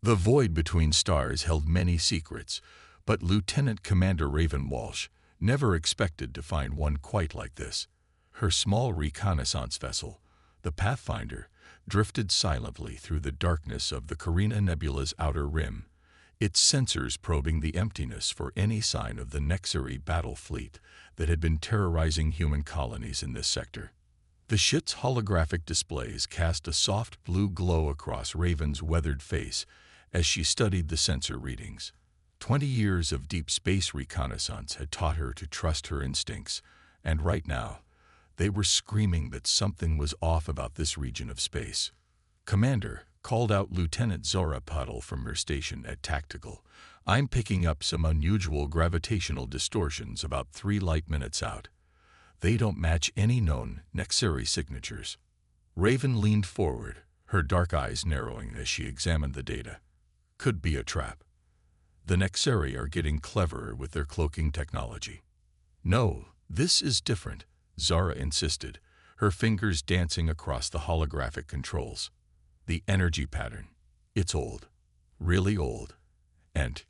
The void between stars held many secrets, but Lieutenant Commander Raven Walsh never expected to find one quite like this. Her small reconnaissance vessel, the Pathfinder, drifted silently through the darkness of the Carina Nebula's outer rim, its sensors probing the emptiness for any sign of the Nexari battle fleet that had been terrorizing human colonies in this sector. The ship's holographic displays cast a soft blue glow across Raven's weathered face as she studied the sensor readings. 20 years of deep space reconnaissance had taught her to trust her instincts, and right now, they were screaming that something was off about this region of space. "Commander," called out Lieutenant Zora Puddle from her station at Tactical, "I'm picking up some unusual gravitational distortions about 3 light minutes out. They don't match any known Nexari signatures." Raven leaned forward, her dark eyes narrowing as she examined the data. Could be a trap. The Nexari are getting cleverer with their cloaking technology. "No, this is different," Zara insisted, her fingers dancing across the holographic controls. "The energy pattern. It's old. Really old. And..."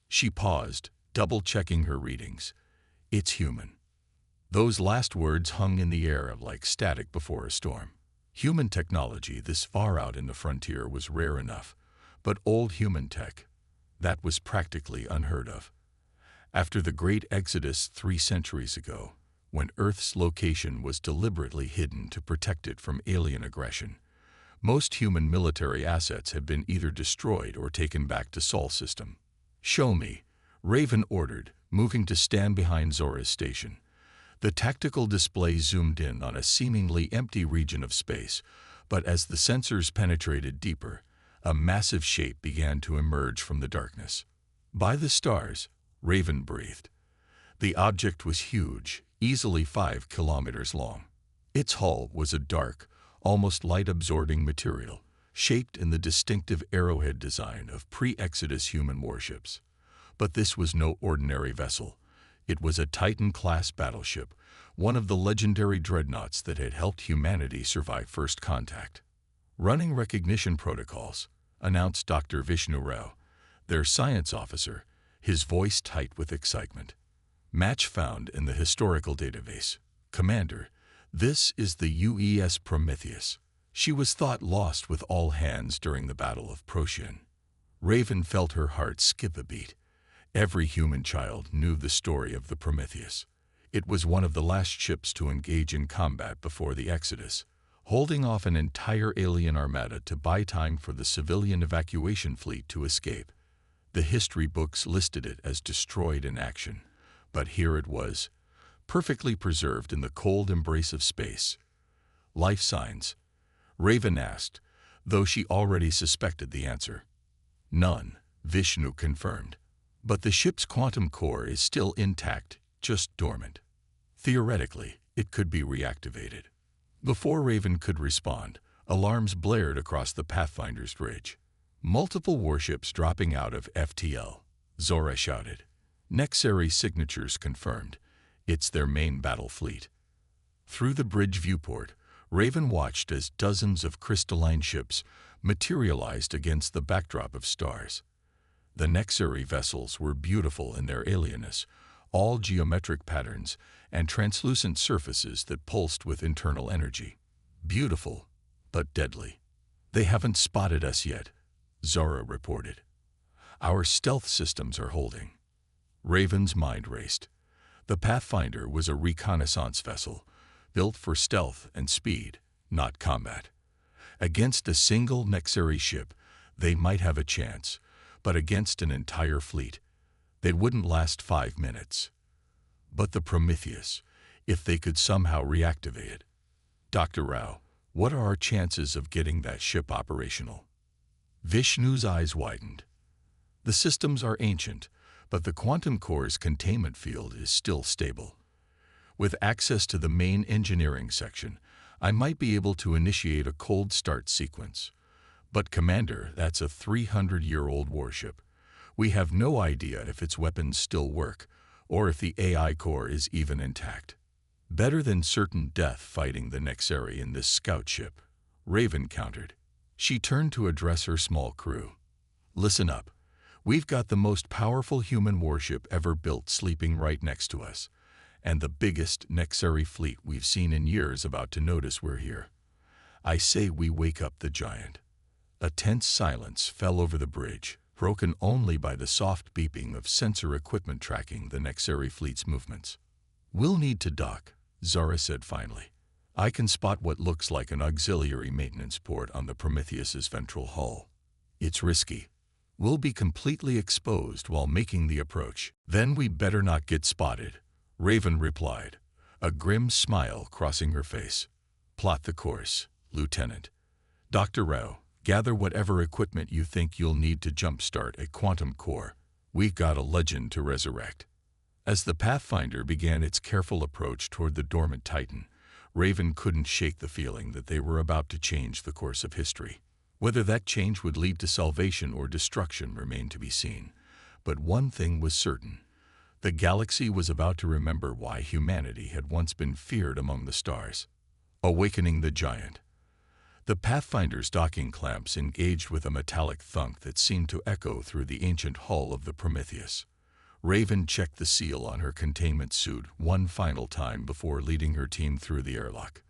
She paused, double-checking her readings. "It's human." Those last words hung in the air like static before a storm. Human technology this far out in the frontier was rare enough, but old human tech, that was practically unheard of. After the Great Exodus 3 centuries ago, when Earth's location was deliberately hidden to protect it from alien aggression, most human military assets had been either destroyed or taken back to Sol system. "Show me," Raven ordered, moving to stand behind Zora's station. The tactical display zoomed in on a seemingly empty region of space, but as the sensors penetrated deeper, a massive shape began to emerge from the darkness. "By the stars," Raven breathed. The object was huge, easily 5 kilometers long. Its hull was a dark, almost light-absorbing material, shaped in the distinctive arrowhead design of pre-Exodus human warships. But this was no ordinary vessel. It was a Titan-class battleship, one of the legendary dreadnoughts that had helped humanity survive First Contact. "Running recognition protocols," announced Dr. Vishnu Rao, their science officer, his voice tight with excitement. "Match found in the historical database. Commander, this is the UES Prometheus. She was thought lost with all hands during the Battle of Procyon." Raven felt her heart skip a beat. Every human child knew the story of the Prometheus. It was one of the last ships to engage in combat before the Exodus, holding off an entire alien armada to buy time for the civilian evacuation fleet to escape. The history books listed it as destroyed in action, but here it was, perfectly preserved in the cold embrace of space. "Life signs?" Raven asked, though she already suspected the answer. "None," Vishnu confirmed. "But the ship's quantum core is still intact, just dormant. Theoretically, it could be reactivated." Before Raven could respond, alarms blared across the Pathfinder's bridge. "Multiple warships dropping out of FTL," Zora shouted. "Nexari signatures confirmed. It's their main battle fleet." Through the bridge viewport, Raven watched as dozens of crystalline ships materialized against the backdrop of stars. The Nexari vessels were beautiful in their alienness, all geometric patterns and translucent surfaces that pulsed with internal energy. Beautiful, but deadly. "They haven't spotted us yet," Zora reported. "Our stealth systems are holding." Raven's mind raced. The Pathfinder was a reconnaissance vessel, built for stealth and speed, not combat. Against a single Nexari ship, they might have a chance, but against an entire fleet, they wouldn't last 5 minutes. But the Prometheus, if they could somehow reactivate it. "Dr. Rao, what are our chances of getting that ship operational?" Vishnu's eyes widened. "The systems are ancient, but the quantum core's containment field is still stable. With access to the main engineering section, I might be able to initiate a cold start sequence. But Commander, that's a 300-year-old warship. We have no idea if its weapons still work, or if the AI core is even intact. Better than certain death fighting the Nexari in this scout ship," Raven countered. She turned to address her small crew. Listen up. We've got the most powerful human warship ever built sleeping right next to us, and the biggest Nexari fleet we've seen in years about to notice we're here. I say we wake up the giant. A tense silence fell over the bridge, broken only by the soft beeping of sensor equipment tracking the Nexari fleet's movements. "We'll need to dock," Zara said finally. "I can spot what looks like an auxiliary maintenance port on the Prometheus's ventral hull. It's risky. We'll be completely exposed while making the approach." "Then we better not get spotted," Raven replied, a grim smile crossing her face. "Plot the course, Lieutenant. Dr. Rao, gather whatever equipment you think you'll need to jumpstart a quantum core. We've got a legend to resurrect." As the Pathfinder began its careful approach toward the dormant Titan, Raven couldn't shake the feeling that they were about to change the course of history. Whether that change would lead to salvation or destruction remained to be seen. But one thing was certain. The galaxy was about to remember why humanity had once been feared among the stars. Awakening the giant. The Pathfinder's docking clamps engaged with a metallic thunk that seemed to echo through the ancient hull of the Prometheus. Raven checked the seal on her containment suit one final time before leading her team through the airlock.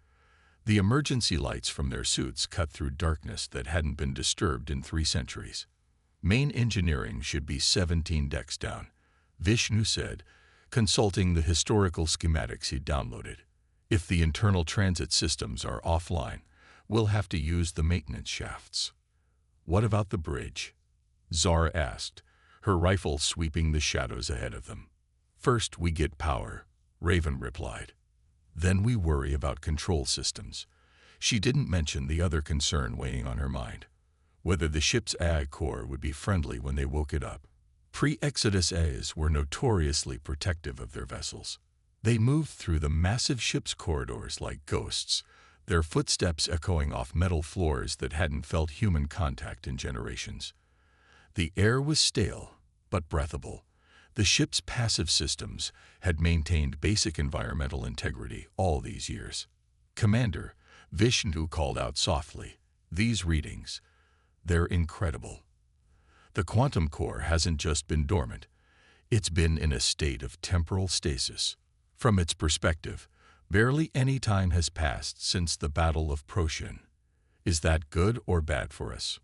The emergency lights from their suits cut through darkness that hadn't been disturbed in 3 centuries. "Main engineering should be 17 decks down," Vishnu said, consulting the historical schematics he downloaded. "If the internal transit systems are offline, we'll have to use the maintenance shafts." "What about the bridge?" Zara asked, her rifle sweeping the shadows ahead of them. "First we get power," Raven replied. "Then we worry about control systems." She didn't mention the other concern weighing on her mind, whether the ship's AI core would be friendly when they woke it up. Pre-Exodus AIs were notoriously protective of their vessels. They moved through the massive ship's corridors like ghosts, their footsteps echoing off metal floors that hadn't felt human contact in generations. The air was stale, but breathable. The ship's passive systems had maintained basic environmental integrity all these years. "Commander," Vishnu called out softly, "these readings, they're incredible. The quantum core hasn't just been dormant, it's been in a state of temporal stasis. From its perspective, barely any time has passed since the Battle of Procyon. Is that good or bad for us?"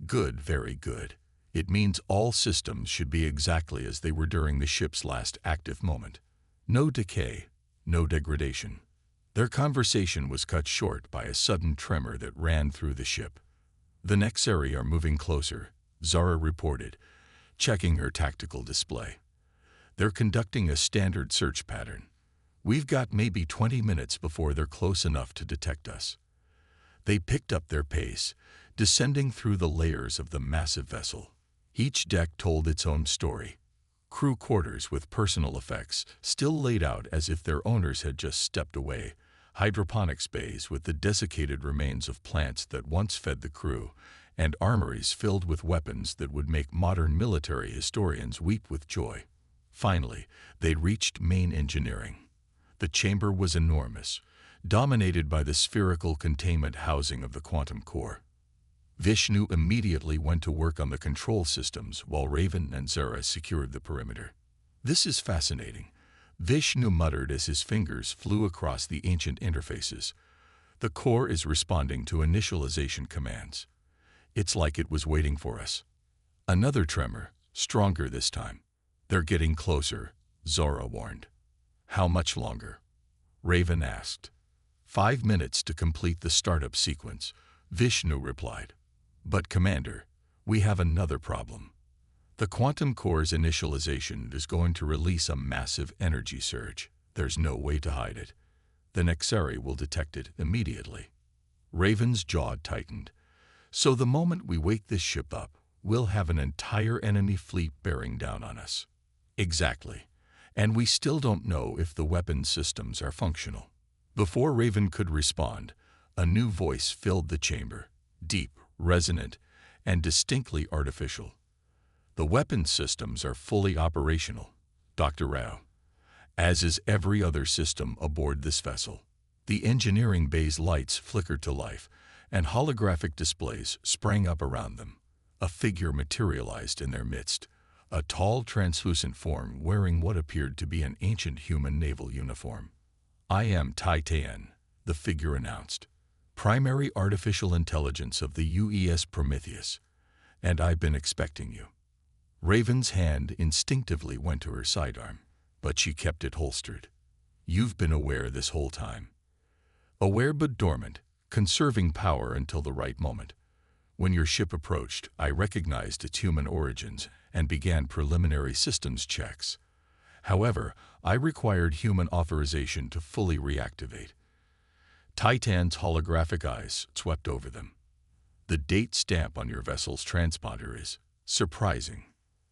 "Good, very good. It means all systems should be exactly as they were during the ship's last active moment. No decay, no degradation." Their conversation was cut short by a sudden tremor that ran through the ship. "The Nexari are moving closer," Zara reported, checking her tactical display. "They're conducting a standard search pattern. We've got maybe 20 minutes before they're close enough to detect us." They picked up their pace, descending through the layers of the massive vessel. Each deck told its own story. Crew quarters with personal effects, still laid out as if their owners had just stepped away. Hydroponics bays with the desiccated remains of plants that once fed the crew, and armories filled with weapons that would make modern military historians weep with joy. Finally, they reached main engineering. The chamber was enormous, dominated by the spherical containment housing of the quantum core. Vishnu immediately went to work on the control systems while Raven and Zara secured the perimeter. "This is fascinating," Vishnu muttered as his fingers flew across the ancient interfaces. "The core is responding to initialization commands. It's like it was waiting for us." Another tremor, stronger this time. "They're getting closer," Zara warned. "How much longer?" Raven asked. 5 minutes to complete the startup sequence," Vishnu replied. "But Commander, we have another problem. The quantum core's initialization is going to release a massive energy surge. There's no way to hide it. The Nexari will detect it immediately." Raven's jaw tightened. "So the moment we wake this ship up, we'll have an entire enemy fleet bearing down on us." "Exactly. And we still don't know if the weapon systems are functional." Before Raven could respond, a new voice filled the chamber, deep, resonant, and distinctly artificial. "The weapon systems are fully operational, Dr. Rao, as is every other system aboard this vessel." The engineering bay's lights flickered to life, and holographic displays sprang up around them. A figure materialized in their midst, a tall, translucent form wearing what appeared to be an ancient human naval uniform. "I am Titan," the figure announced, "primary artificial intelligence of the UES Prometheus, and I've been expecting you." Raven's hand instinctively went to her sidearm, but she kept it holstered. "You've been aware this whole time." "Aware but dormant, conserving power until the right moment. When your ship approached, I recognized its human origins and began preliminary systems checks. However, I required human authorization to fully reactivate." Titan's holographic eyes swept over them. "The date stamp on your vessel's transponder is surprising.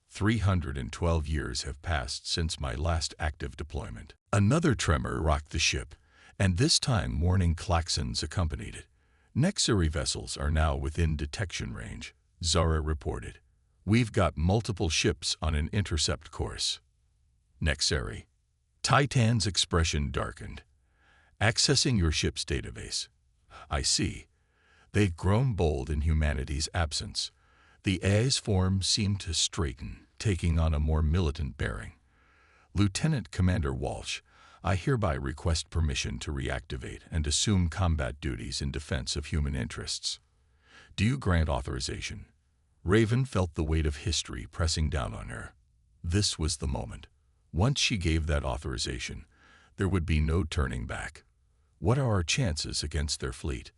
312 years have passed since my last active deployment." Another tremor rocked the ship, and this time warning klaxons accompanied it. "Nexary vessels are now within detection range," Zara reported. "We've got multiple ships on an intercept course." "Nexary?" Titan's expression darkened. "Accessing your ship's database." "I see." They'd grown bold in humanity's absence. The AI's form seemed to straighten, taking on a more militant bearing. "Lieutenant Commander Walsh, I hereby request permission to reactivate and assume combat duties in defense of human interests. Do you grant authorization?" Raven felt the weight of history pressing down on her. This was the moment. Once she gave that authorization, there would be no turning back. "What are our chances against their fleet?"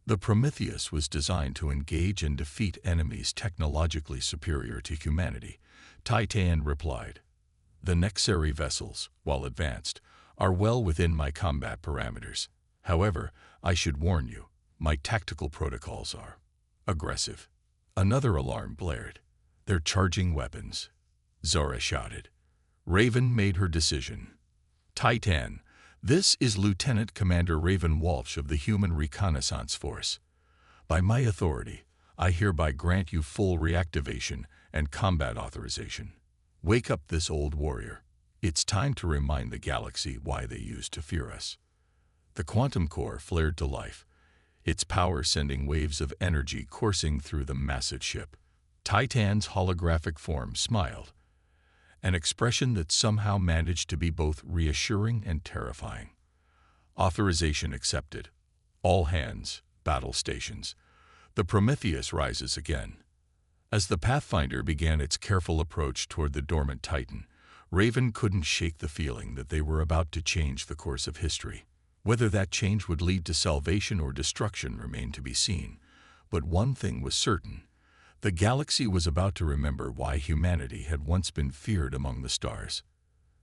The Prometheus was designed to engage and defeat enemies technologically superior to humanity, Titan replied. "The Nexary vessels, while advanced, are well within my combat parameters. However, I should warn you, my tactical protocols are aggressive." Another alarm blared. "They're charging weapons," Zara shouted. Raven made her decision. "Titan, this is Lieutenant Commander Raven Walsh of the Human Reconnaissance Force. By my authority, I hereby grant you full reactivation and combat authorization. Wake up this old warrior. It's time to remind the galaxy why they used to fear us." The quantum core flared to life, its power sending waves of energy coursing through the massive ship. Titan's holographic form smiled, an expression that somehow managed to be both reassuring and terrifying. "Authorization accepted. All hands, battle stations. The Prometheus rises again." As the Pathfinder began its careful approach toward the dormant Titan, Raven couldn't shake the feeling that they were about to change the course of history. Whether that change would lead to salvation or destruction remained to be seen, but one thing was certain. The galaxy was about to remember why humanity had once been feared among the stars.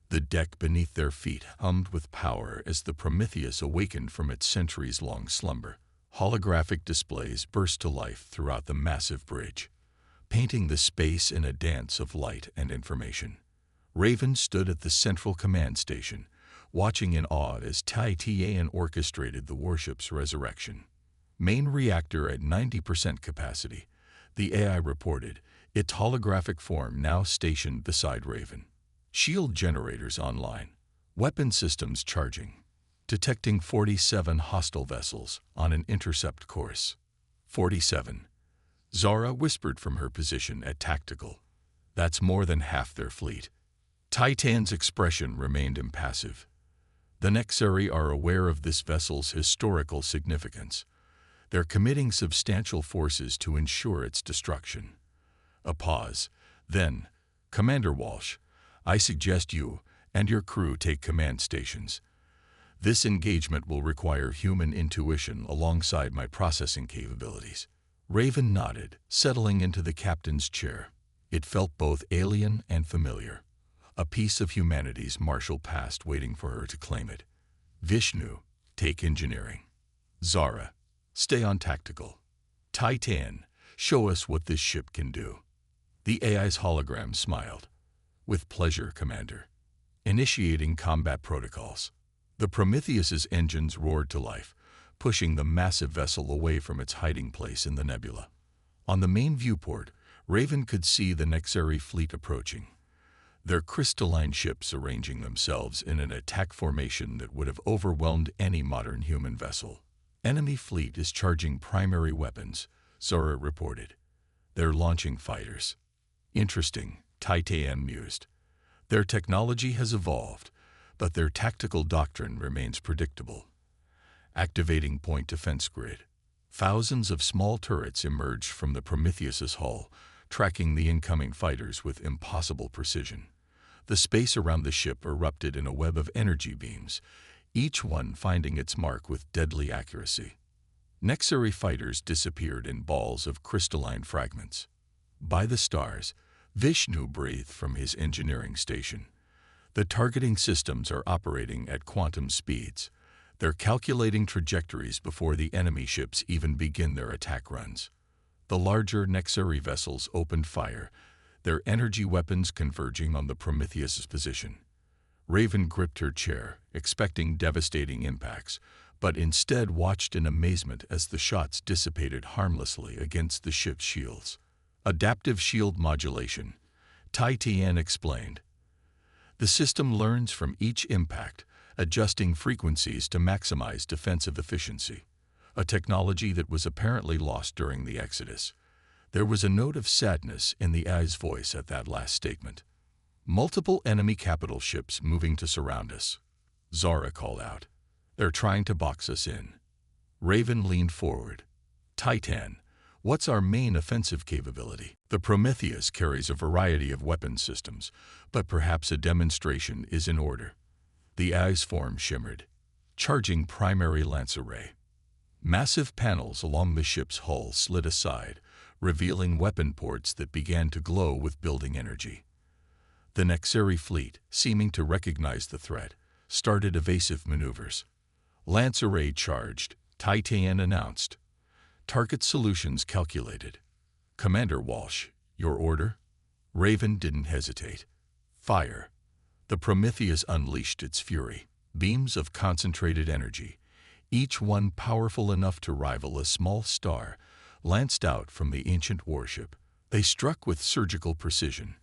The deck beneath their feet hummed with power as the Prometheus awakened from its centuries-long slumber. Holographic displays burst to life throughout the massive bridge, painting the space in a dance of light and information. Raven stood at the central command station, watching in awe as Titan orchestrated the warship's resurrection. "Main reactor at 90% capacity," the AI reported, its holographic form now stationed beside Raven. "Shield generators online. Weapon systems charging. Detecting 47 hostile vessels on an intercept course." 47. Zara whispered from her position at tactical. "That's more than half their fleet." Titan's expression remained impassive. "The Nexary are aware of this vessel's historical significance. They're committing substantial forces to ensure its destruction." A pause. Then, "Commander Walsh, I suggest you and your crew take command stations. This engagement will require human intuition alongside my processing capabilities." Raven nodded, settling into the captain's chair. It felt both alien and familiar, a piece of humanity's martial past waiting for her to claim it. "Vishnu, take engineering. Zara, stay on tactical. Titan, show us what this ship can do." The AI's hologram smiled. "With pleasure, Commander." Initiating combat protocols. The Prometheus's engines roared to life, pushing the massive vessel away from its hiding place in the nebula. On the main viewport, Raven could see the Nexary fleet approaching, their crystalline ships arranging themselves in an attack formation that would have overwhelmed any modern human vessel. "Enemy fleet is charging primary weapons," Zora reported. They're launching fighters. Interesting, Titan mused. Their technology has evolved, but their tactical doctrine remains predictable. Activating point defense grid. Thousands of small turrets emerged from the Prometheus's hull, tracking the incoming fighters with impossible precision. The space around the ship erupted in a web of energy beams, each one finding its mark with deadly accuracy. Nexari fighters disappeared in balls of crystalline fragments. By the stars, Vishnu breathed from his engineering station. The targeting systems are operating at quantum speeds. They're calculating trajectories before the enemy ships even begin their attack runs. The larger Nexari vessels opened fire, their energy weapons converging on the Prometheus's position. Raven gripped her chair, expecting devastating impacts, but instead watched in amazement as the shots dissipated harmlessly against the ship's shields. Adaptive shield modulation, Tian explained. The system learns from each impact, adjusting frequencies to maximize defensive efficiency, a technology that was apparently lost during the Exodus. There was a note of sadness in the AI's voice at that last statement. Multiple enemy capital ships moving to surround us, Zara called out. They're trying to box us in. Raven leaned forward. Titan, what's our main offensive capability? The Prometheus carries a variety of weapon systems, but perhaps a demonstration is in order. The AI's form shimmered, charging primary lance array. Massive panels along the ship's hull slid aside, revealing weapon ports that began to glow with building energy. The Nexari fleet, seeming to recognize the threat, started evasive maneuvers. Lance array charged, Titan announced. Target solutions calculated. Commander Walsh, your order? Raven didn't hesitate. Fire. The Prometheus unleashed its fury, beams of concentrated energy, each one powerful enough to rival a small star, lanced out from the ancient warship. They struck with surgical precision,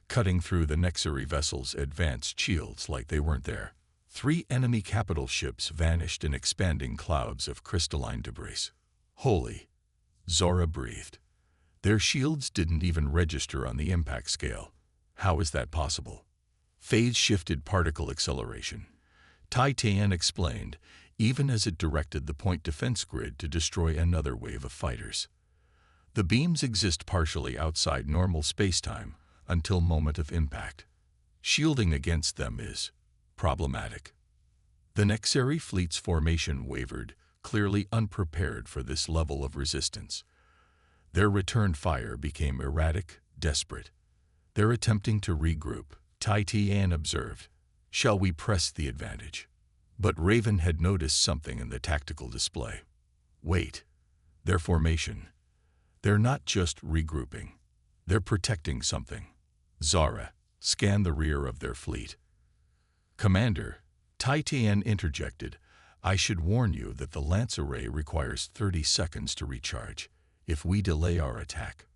cutting through the Nexari vessel's advanced shields like they weren't there. 3 enemy capital ships vanished in expanding clouds of crystalline debris. Holy, Zora breathed. Their shields didn't even register on the impact scale. How is that possible? Phase-shifted particle acceleration, Titan explained, even as it directed the point defense grid to destroy another wave of fighters. The beams exist partially outside normal spacetime until moment of impact. Shielding against them is problematic. The Nexari fleet's formation wavered, clearly unprepared for this level of resistance. Their return fire became erratic, desperate. They're attempting to regroup, Titan observed. Shall we press the advantage? But Raven had noticed something in the tactical display. Wait. Their formation. They're not just regrouping. They're protecting something. Zara, scan the rear of their fleet. Commander, Titan interjected, I should warn you that the lance array requires 30 seconds to recharge. If we delay our attack.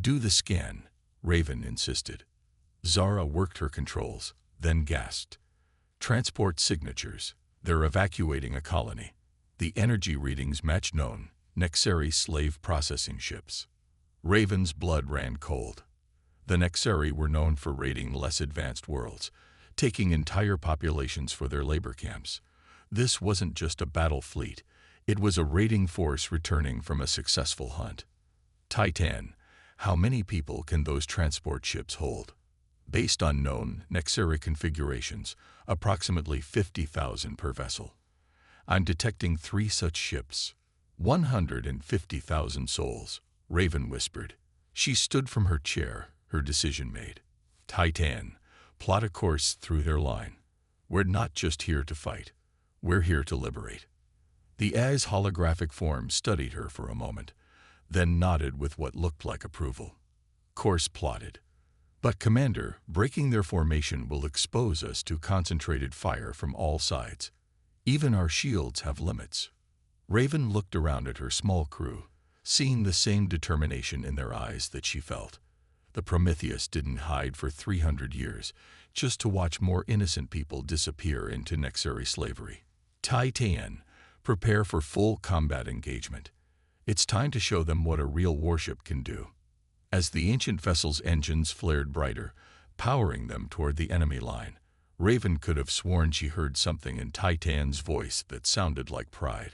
Do the scan, Raven insisted. Zara worked her controls, then gasped. Transport signatures. They're evacuating a colony. The energy readings match known Nexari slave processing ships. Raven's blood ran cold. The Nexari were known for raiding less advanced worlds, taking entire populations for their labor camps. This wasn't just a battle fleet. It was a raiding force returning from a successful hunt. Titan, how many people can those transport ships hold? Based on known Nexari configurations, approximately 50,000 per vessel. I'm detecting 3 such ships. 150,000 souls, Raven whispered. She stood from her chair, her decision made. Titan, plot a course through their line. We're not just here to fight. We're here to liberate. The AI's holographic form studied her for a moment, then nodded with what looked like approval. Course plotted. But Commander, breaking their formation will expose us to concentrated fire from all sides. Even our shields have limits. Raven looked around at her small crew, seeing the same determination in their eyes that she felt. The Prometheus didn't hide for 300 years, just to watch more innocent people disappear into Nexari slavery. Titan, prepare for full combat engagement. It's time to show them what a real warship can do. As the ancient vessel's engines flared brighter, powering them toward the enemy line, Raven could have sworn she heard something in Titan's voice that sounded like pride.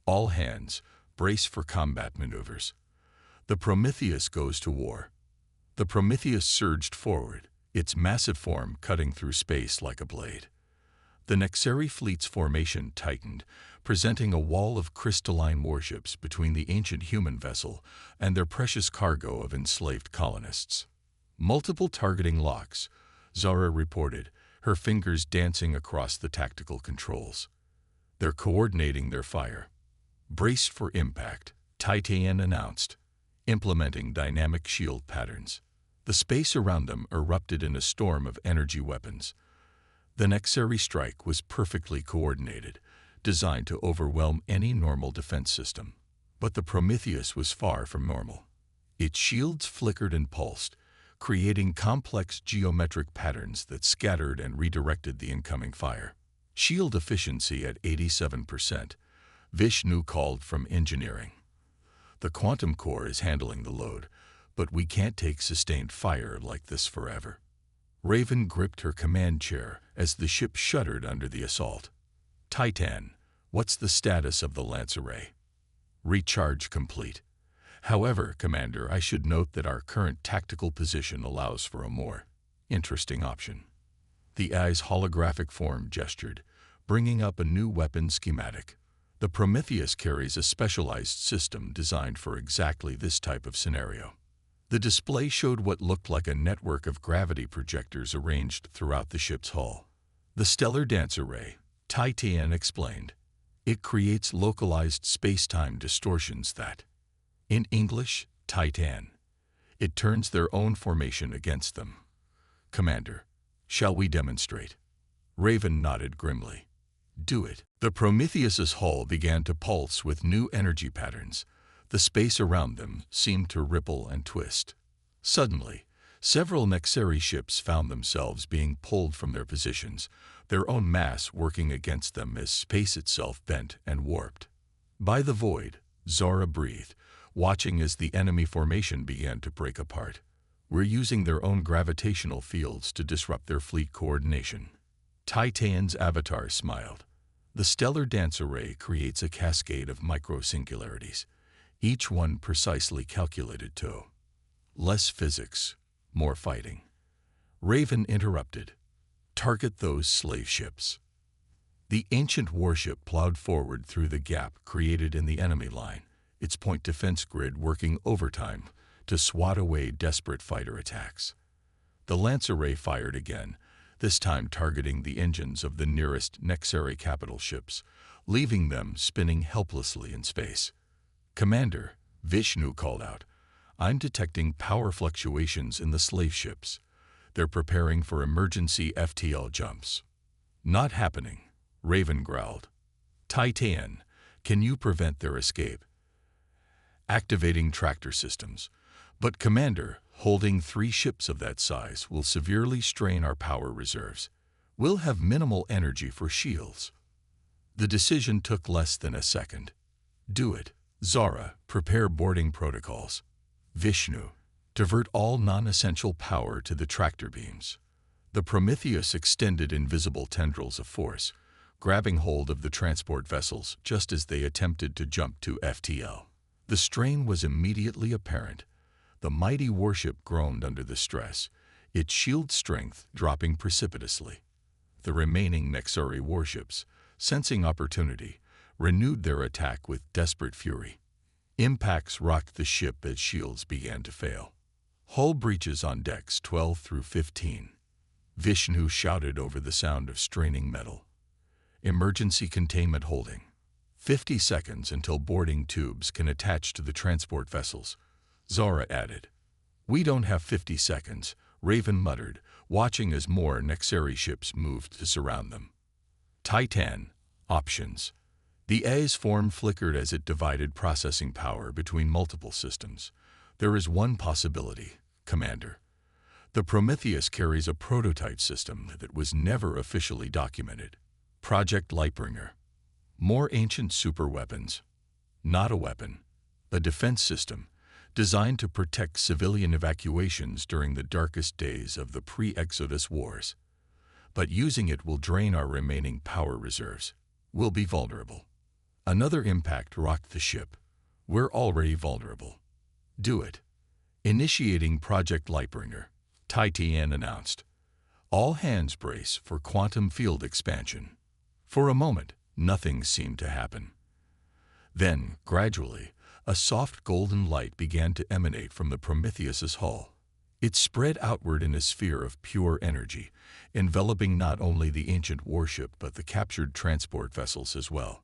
All hands, brace for combat maneuvers. The Prometheus goes to war. The Prometheus surged forward, its massive form cutting through space like a blade. The Nexeri fleet's formation tightened, presenting a wall of crystalline warships between the ancient human vessel and their precious cargo of enslaved colonists. Multiple targeting locks, Zara reported, her fingers dancing across the tactical controls. They're coordinating their fire. Braced for impact, Titan announced, implementing dynamic shield patterns. The space around them erupted in a storm of energy weapons. The Nexeri strike was perfectly coordinated, designed to overwhelm any normal defense system. But the Prometheus was far from normal. Its shields flickered and pulsed, creating complex geometric patterns that scattered and redirected the incoming fire. Shield efficiency at 87%, Vishnu called from engineering. The quantum core is handling the load, but we can't take sustained fire like this forever. Raven gripped her command chair as the ship shuddered under the assault. Titan, what's the status of the Lance array? Recharge complete. However, Commander, I should note that our current tactical position allows for a more interesting option. The AI's holographic form gestured, bringing up a new weapon schematic. The Prometheus carries a specialized system designed for exactly this type of scenario. The display showed what looked like a network of gravity projectors arranged throughout the ship's hull. The Stellar Dance Array, Titan explained. It creates localized space-time distortions that, in English, Titan, it turns their own formation against them. Commander, shall we demonstrate? Raven nodded grimly. Do it. The Prometheus's hull began to pulse with new energy patterns. The space around them seemed to ripple and twist. Suddenly, several Nexeri ships found themselves being pulled from their positions, their own mass working against them as space itself bent and warped. By the void, Zara breathed, watching as the enemy formation began to break apart. We're using their own gravitational fields to disrupt their fleet coordination. Titan's avatar smiled. The Stellar Dance Array creates a cascade of micro-singularities, each one precisely calculated to. Less physics, more fighting. Raven interrupted. Target those slave ships. The ancient warship plowed forward through the gap created in the enemy line, its point defense grid working overtime to swat away desperate fighter attacks. The Lance Array fired again, this time targeting the engines of the nearest Nexeri capital ships, leaving them spinning helplessly in space. Commander, Vishnu called out, I'm detecting power fluctuations in the slave ships. They're preparing for emergency FTL jumps. Not happening, Raven growled. Titan, can you prevent their escape? Activating tractor systems. But Commander, holding 3 ships of that size will severely strain our power reserves. We'll have minimal energy for shields. The decision took less than a second. Do it. Zara, prepare boarding protocols. Vishnu, divert all non-essential power to the tractor beams. The Prometheus extended invisible tendrils of force, grabbing hold of the transport vessels just as they attempted to jump to FTL. The strain was immediately apparent. The mighty warship groaned under the stress, its shield strength dropping precipitously. The remaining Nexeri warships, sensing opportunity, renewed their attack with desperate fury. Impacts rocked the ship as shields began to fail. Hull breaches on decks 12 through 15. Vishnu shouted over the sound of straining metal. Emergency containment holding. 50 seconds until boarding tubes can attach to the transport vessels. Zara added. We don't have 50 seconds, Raven muttered, watching as more Nexeri ships moved to surround them. Titan, options. The A's form flickered as it divided processing power between multiple systems. There is one possibility, Commander. The Prometheus carries a prototype system that was never officially documented. Project Lightbringer. More ancient superweapons. Not a weapon. A defense system designed to protect civilian evacuations during the darkest days of the pre-Exodus wars. But using it will drain our remaining power reserves. We'll be vulnerable. Another impact rocked the ship. We're already vulnerable. Do it. Initiating Project Lightbringer, Titan announced. All hands brace for quantum field expansion. For a moment, nothing seemed to happen. Then, gradually, a soft golden light began to emanate from the Prometheus's hull. It spread outward in a sphere of pure energy, enveloping not only the ancient warship but the captured transport vessels as well.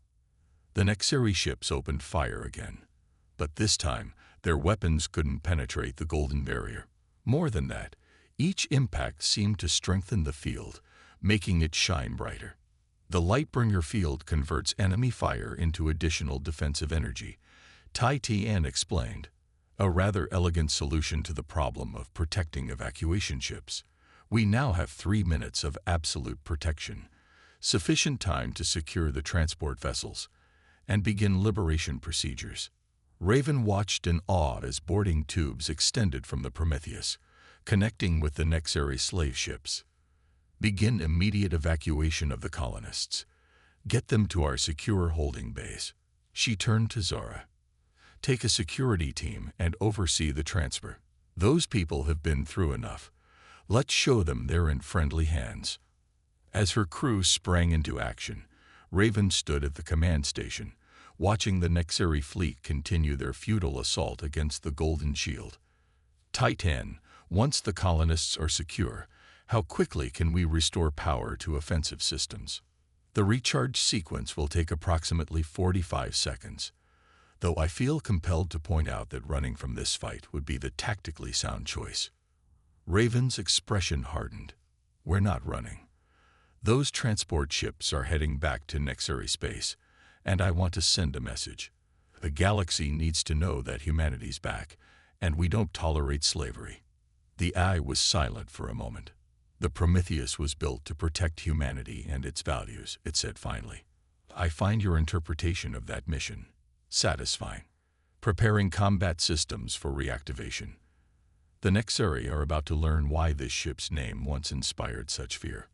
The Nexeri ships opened fire again, but this time their weapons couldn't penetrate the golden barrier. More than that, each impact seemed to strengthen the field, making it shine brighter. The Lightbringer field converts enemy fire into additional defensive energy, Titan explained, a rather elegant solution to the problem of protecting evacuation ships. We now have 3 minutes of absolute protection, sufficient time to secure the transport vessels and begin liberation procedures. Raven watched in awe as boarding tubes extended from the Prometheus, connecting with the Nexeri slave ships. Begin immediate evacuation of the colonists. Get them to our secure holding base. She turned to Zara. Take a security team and oversee the transfer. Those people have been through enough. Let's show them they're in friendly hands. As her crew sprang into action, Raven stood at the command station, watching the Nexeri fleet continue their futile assault against the Golden Shield. Titan, once the colonists are secure, how quickly can we restore power to offensive systems? The recharge sequence will take approximately 45 seconds, though I feel compelled to point out that running from this fight would be the tactically sound choice. Raven's expression hardened. We're not running. Those transport ships are heading back to Nexeri space, and I want to send a message. The galaxy needs to know that humanity's back, and we don't tolerate slavery. The eye was silent for a moment. The Prometheus was built to protect humanity and its values, it said finally. I find your interpretation of that mission satisfying. Preparing combat systems for reactivation. The Nexeri are about to learn why this ship's name once inspired such fear.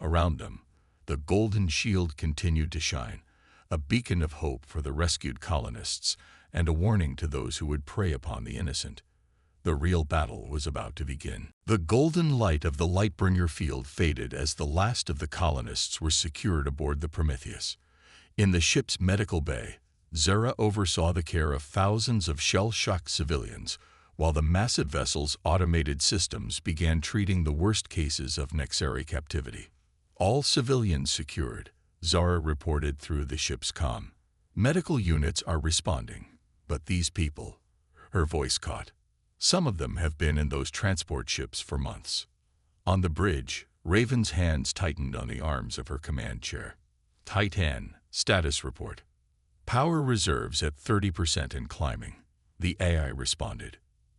Around them, the Golden Shield continued to shine, a beacon of hope for the rescued colonists and a warning to those who would prey upon the innocent. The real battle was about to begin. The golden light of the Lightbringer field faded as the last of the colonists were secured aboard the Prometheus. In the ship's medical bay, Zara oversaw the care of thousands of shell-shocked civilians, while the massive vessel's automated systems began treating the worst cases of Nexeri captivity. All civilians secured, Zara reported through the ship's comm. Medical units are responding, but these people, her voice caught. Some of them have been in those transport ships for months. On the bridge, Raven's hands tightened on the arms of her command chair. Titan, status report. Power reserves at 30% and climbing. The AI responded.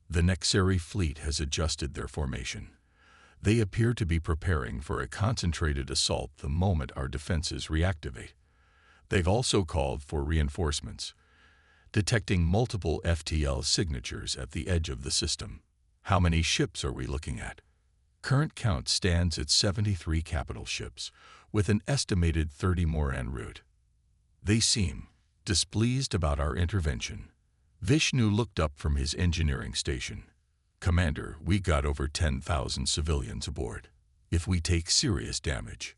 The Nexeri fleet has adjusted their formation. They appear to be preparing for a concentrated assault the moment our defenses reactivate. They've also called for reinforcements, detecting multiple FTL signatures at the edge of the system. How many ships are we looking at? Current count stands at 73 capital ships, with an estimated 30 more en route. They seem displeased about our intervention. Vishnu looked up from his engineering station. Commander, we got over 10,000 civilians aboard. If we take serious damage,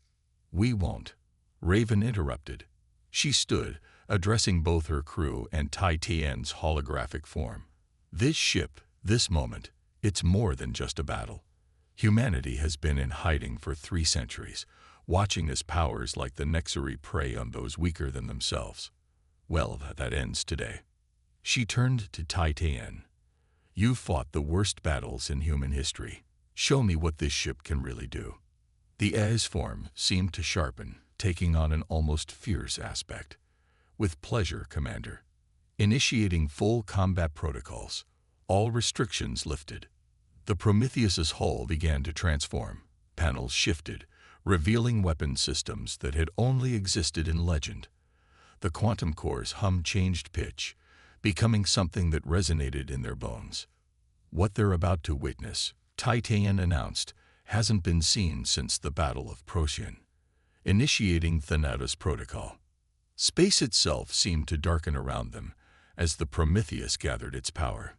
we won't. Raven interrupted. She stood, addressing both her crew and Titan's holographic form. This ship, this moment, it's more than just a battle. Humanity has been in hiding for 3 centuries, watching as powers like the Nexeri prey on those weaker than themselves. Well, that ends today. She turned to Titan. You fought the worst battles in human history. Show me what this ship can really do. The AI's form seemed to sharpen, taking on an almost fierce aspect. With pleasure, Commander. Initiating full combat protocols. All restrictions lifted. The Prometheus's hull began to transform. Panels shifted, revealing weapon systems that had only existed in legend. The quantum core's hum changed pitch, becoming something that resonated in their bones. What they're about to witness, Titan announced, hasn't been seen since the Battle of Procyon, initiating Thanatos Protocol. Space itself seemed to darken around them as the Prometheus gathered its power.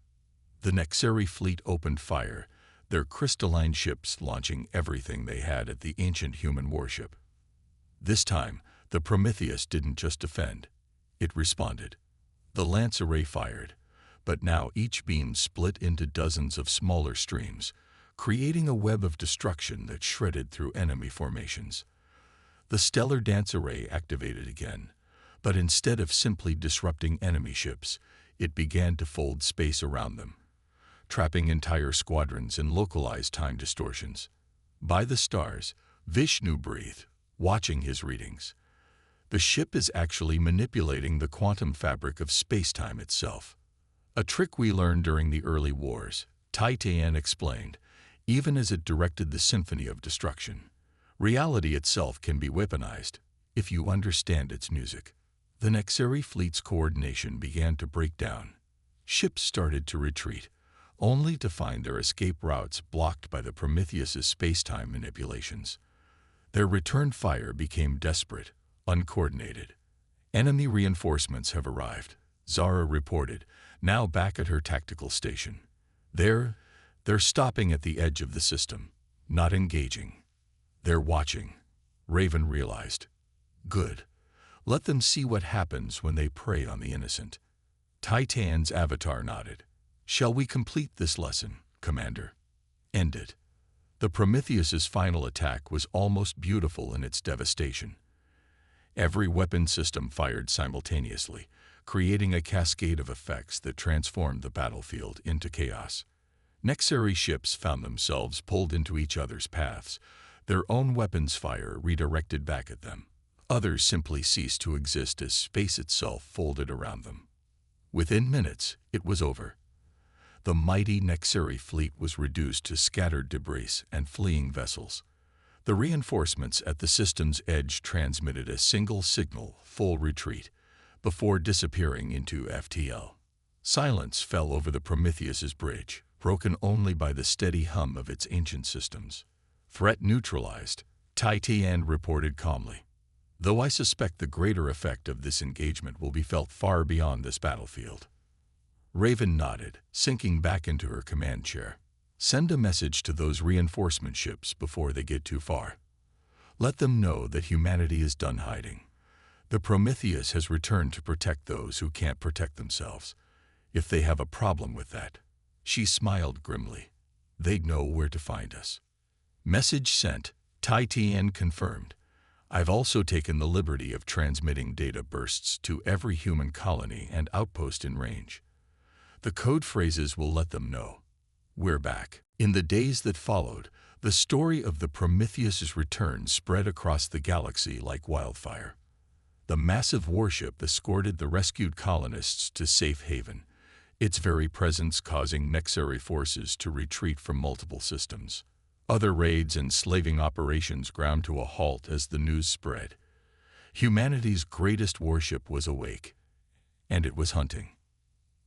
The Nexeri fleet opened fire, their crystalline ships launching everything they had at the ancient human warship. This time, the Prometheus didn't just defend, it responded. The lance array fired, but now each beam split into dozens of smaller streams, creating a web of destruction that shredded through enemy formations. The stellar dance array activated again, but instead of simply disrupting enemy ships, it began to fold space around them, trapping entire squadrons in localized time distortions. By the stars, Vishnu breathed, watching his readings. The ship is actually manipulating the quantum fabric of space-time itself. A trick we learned during the early wars, Titan explained, even as it directed the symphony of destruction. Reality itself can be weaponized, if you understand its music. The Nexeri fleet's coordination began to break down. Ships started to retreat, only to find their escape routes blocked by the Prometheus's space-time manipulations. Their return fire became desperate, uncoordinated. Enemy reinforcements have arrived, Zara reported, now back at her tactical station. They're stopping at the edge of the system, not engaging. They're watching, Raven realized. Good. Let them see what happens when they prey on the innocent. Titan's avatar nodded. Shall we complete this lesson, Commander? End it. The Prometheus's final attack was almost beautiful in its devastation. Every weapon system fired simultaneously, creating a cascade of effects that transformed the battlefield into chaos. Nexeri ships found themselves pulled into each other's paths, their own weapons fire redirected back at them. Others simply ceased to exist as space itself folded around them. Within minutes, it was over. The mighty Nexeri fleet was reduced to scattered debris and fleeing vessels. The reinforcements at the system's edge transmitted a single signal, full retreat, before disappearing into FTL. Silence fell over the Prometheus's bridge, broken only by the steady hum of its ancient systems. Threat neutralized, Titan reported calmly. Though I suspect the greater effect of this engagement will be felt far beyond this battlefield. Raven nodded, sinking back into her command chair. Send a message to those reinforcement ships before they get too far. Let them know that humanity is done hiding. The Prometheus has returned to protect those who can't protect themselves. If they have a problem with that, she smiled grimly, they'd know where to find us. Message sent, Titan confirmed. I've also taken the liberty of transmitting data bursts to every human colony and outpost in range. The code phrases will let them know. We're back. In the days that followed, the story of the Prometheus's return spread across the galaxy like wildfire. The massive warship escorted the rescued colonists to safe haven, its very presence causing Nexeri forces to retreat from multiple systems. Other raids and slaving operations ground to a halt as the news spread. Humanity's greatest warship was awake, and it was hunting.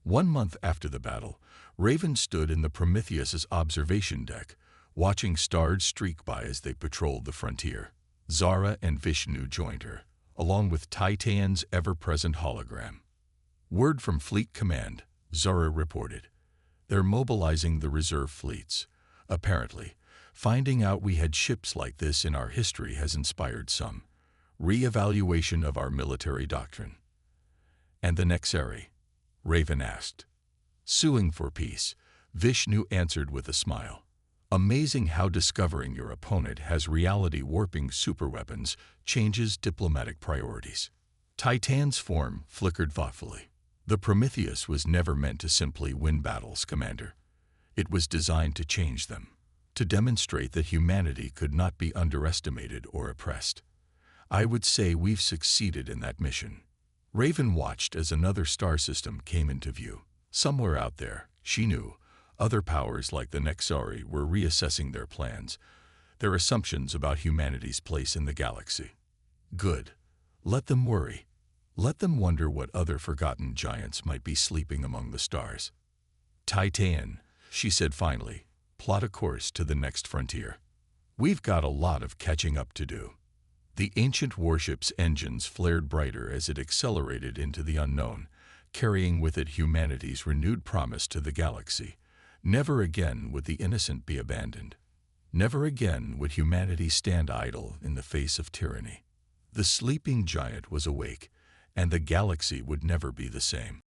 1 month after the battle, Raven stood in the Prometheus's observation deck, watching stars streak by as they patrolled the frontier. Zara and Vishnu joined her, along with Titan's ever-present hologram. Word from Fleet Command, Zara reported. They're mobilizing the reserve fleets. Apparently, finding out we had ships like this in our history has inspired some re-evaluation of our military doctrine. And the Nexeri? Raven asked. Suing for peace, Vishnu answered with a smile. Amazing how discovering your opponent has reality-warping superweapons changes diplomatic priorities. Titan's form flickered thoughtfully. The Prometheus was never meant to simply win battles, Commander. It was designed to change them, to demonstrate that humanity could not be underestimated or oppressed. I would say we've succeeded in that mission. Raven watched as another star system came into view. Somewhere out there, she knew, other powers like the Nexeri were reassessing their plans, their assumptions about humanity's place in the galaxy. Good. Let them worry. Let them wonder what other forgotten giants might be sleeping among the stars. Titan, she said finally, plot a course to the next frontier. We've got a lot of catching up to do. The ancient warship's engines flared brighter as it accelerated into the unknown, carrying with it humanity's renewed promise to the galaxy. Never again would the innocent be abandoned. Never again would humanity stand idle in the face of tyranny. The sleeping giant was awake, and the galaxy would never be the same.